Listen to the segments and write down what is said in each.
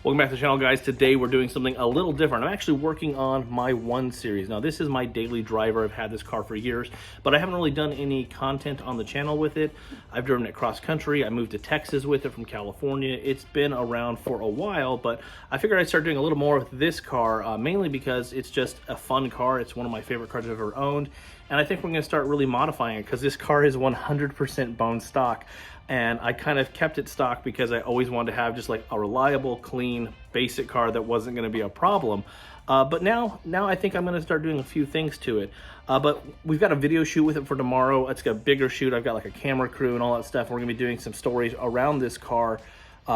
Welcome back to the channel, guys. Today we're doing something a little different. I'm actually working on my 1 Series. Now, this is my daily driver. I've had this car for years, but I haven't really done any content on the channel with it. I've driven it cross country. I moved to Texas with it from California. It's been around for a while, but I figured I'd start doing a little more with this car, mainly because it's just a fun car. It's one of my favorite cars I've ever owned, and I think we're going to start really modifying it because this car is 100% bone stock. And I kind of kept it stock because I always wanted to have just like a reliable, clean, basic car that wasn't going to be a problem. But now I think I'm going to start doing a few things to it. But we've got a video shoot with it for tomorrow. It's got a bigger shoot. I've got like a camera crew and all that stuff. We're going to be doing some stories around this car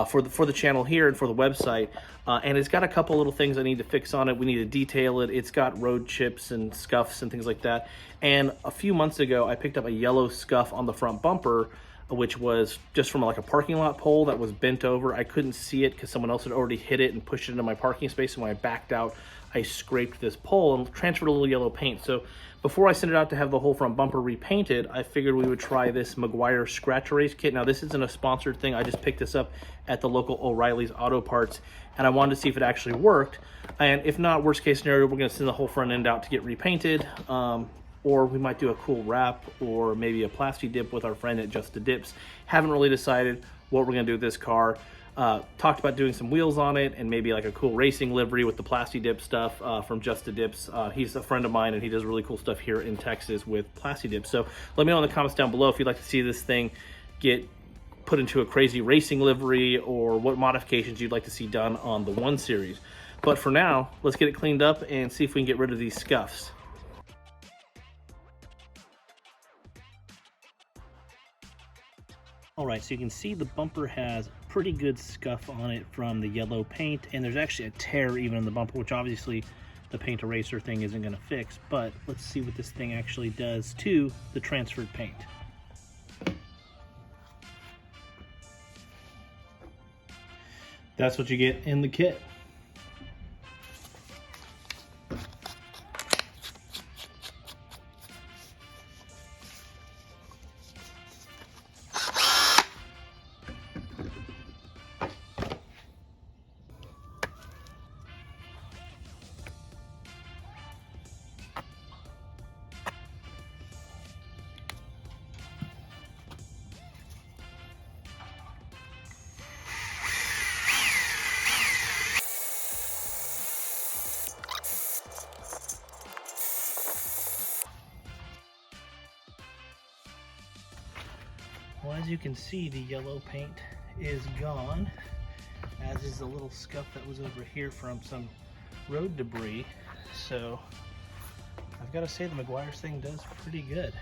for the channel here and for the website. And it's got a couple little things I need to fix on it. We need to detail it. It's got road chips and scuffs and things like that. And a few months ago, I picked up a yellow scuff on the front bumper, which was just from like a parking lot pole that was bent over. I couldn't see it because someone else had already hit it and pushed it into my parking space. And when I backed out, I scraped this pole and transferred a little yellow paint. So before I sent it out to have the whole front bumper repainted, I figured we would try this Meguiar scratch erase kit. Now, this isn't a sponsored thing. I just picked this up at the local O'Reilly's Auto Parts, and I wanted to see if it actually worked. And if not, worst case scenario, we're gonna send the whole front end out to get repainted. Or we might do a cool wrap or maybe a plasti dip with our friend at Just the Dips. Haven't really decided what we're gonna do with this car. Talked about doing some wheels on it and maybe like a cool racing livery with the plasti dip stuff from Just the Dips. He's a friend of mine and he does really cool stuff here in Texas with plasti dips. So let me know in the comments down below if you'd like to see this thing get put into a crazy racing livery or what modifications you'd like to see done on the 1 Series. But for now, let's get it cleaned up and see if we can get rid of these scuffs. All right, so you can see the bumper has pretty good scuff on it from the yellow paint, and there's actually a tear even in the bumper, which obviously the paint eraser thing isn't going to fix. But let's see what this thing actually does to the transferred paint. That's what you get in the kit. Well, as you can see, the yellow paint is gone, as is the little scuff that was over here from some road debris. So I've got to say the Meguiar's thing does pretty good.